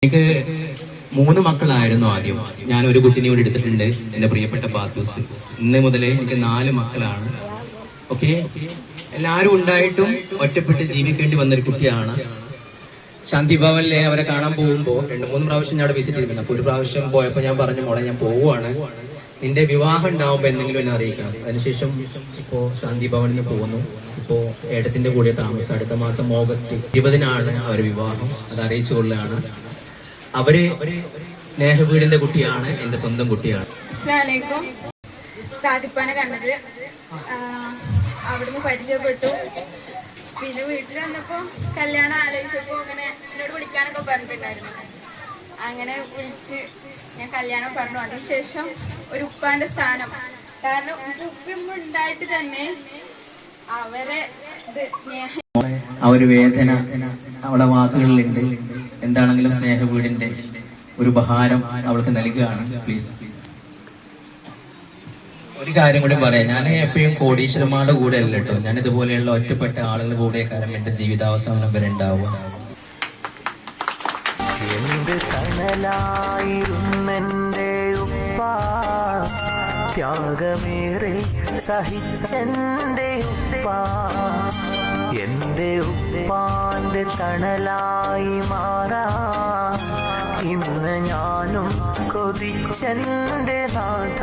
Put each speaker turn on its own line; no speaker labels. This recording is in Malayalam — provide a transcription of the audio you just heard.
എനിക്ക് 3 മക്കളായിരുന്നു ആദ്യം. ഞാൻ ഒരു കുട്ടിനെ കൂടി എടുത്തിട്ടുണ്ട്, എൻ്റെ പ്രിയപ്പെട്ട പാത്തൂസ്. ഇന്ന് മുതൽ എനിക്ക് 4 മക്കളാണ്. ഓക്കെ, എല്ലാവരും ഉണ്ടായിട്ടും ഒറ്റപ്പെട്ട് ജീവിക്കേണ്ടി വന്നൊരു കുട്ടിയാണ്. ശാന്തി ഭവനിലെ അവരെ കാണാൻ പോകുമ്പോൾ 2-3 പ്രാവശ്യം ഞാൻ അവിടെ വിസിറ്റ് ചെയ്തിട്ടുണ്ട്. അപ്പോൾ ഒരു പ്രാവശ്യം പോയപ്പോൾ ഞാൻ പറഞ്ഞു, മോളെ ഞാൻ പോവുകയാണ്, നിന്റെ വിവാഹം ഉണ്ടാവുമ്പോൾ എന്തെങ്കിലും എന്നെ അറിയിക്കണം. അതിനുശേഷം ഇപ്പോൾ ശാന്തി ഭവനിൽ പോകുന്നു. ഇപ്പോൾ ഏടത്തിന്റെ കൂടെ താമസം. അടുത്ത മാസം ഓഗസ്റ്റ് 20-നാണ് അവർ വിവാഹം. അത് അറിയിച്ചുകൊള്ളാണ്. അവര് സ്നേഹവീടിന്റെ കുട്ടിയാണ്, എന്റെ സ്വന്തം കുട്ടിയാണ്.
സാദിപ്പാനെ കണ്ടത് അവിടുന്ന് പരിചയപ്പെട്ടു. പിന്നെ വീട്ടിൽ വന്നപ്പോ കല്യാണം ആലോചിച്ചപ്പോ അങ്ങനെ എന്നോട് വിളിക്കാനൊക്കെ പറഞ്ഞിട്ടുണ്ടായിരുന്നു. അങ്ങനെ വിളിച്ച് ഞാൻ കല്യാണം പറഞ്ഞു. അതിനുശേഷം ഒരു ഉപ്പാന്റെ സ്ഥാനം, കാരണം ഉപ്പ ഉണ്ടായിട്ട് തന്നെ അവരെ സ്നേഹം,
ആ ഒരു വേദന അവളെ വാക്കുകളിലുണ്ട്. എന്താണെങ്കിലും സ്നേഹ വീടിന്റെ ഒരു ഉപഹാരം അവൾക്ക് നൽകുകയാണ്. പ്ലീസ് ഒരു കാര്യം കൂടി പറയാം. ഞാൻ എപ്പോഴും കോടീശ്വരന്മാരുടെ കൂടെ അല്ല കേട്ടോ, ഞാൻ ഇതുപോലെയുള്ള ഒറ്റപ്പെട്ട ആളുകളുടെ കൂടെ കാരണം എന്റെ ജീവിതാവസാനം വരെ ഉണ്ടാവുക.
ത്യാഗമേറെ സഹിച്ചെന്റെ ഉപ്പ, എന്റെ ഉപ്പാന്റെ തണലായി മാറാ ഇന്ന് ഞാനും കൊതിച്ചെന്റെ നാഥ.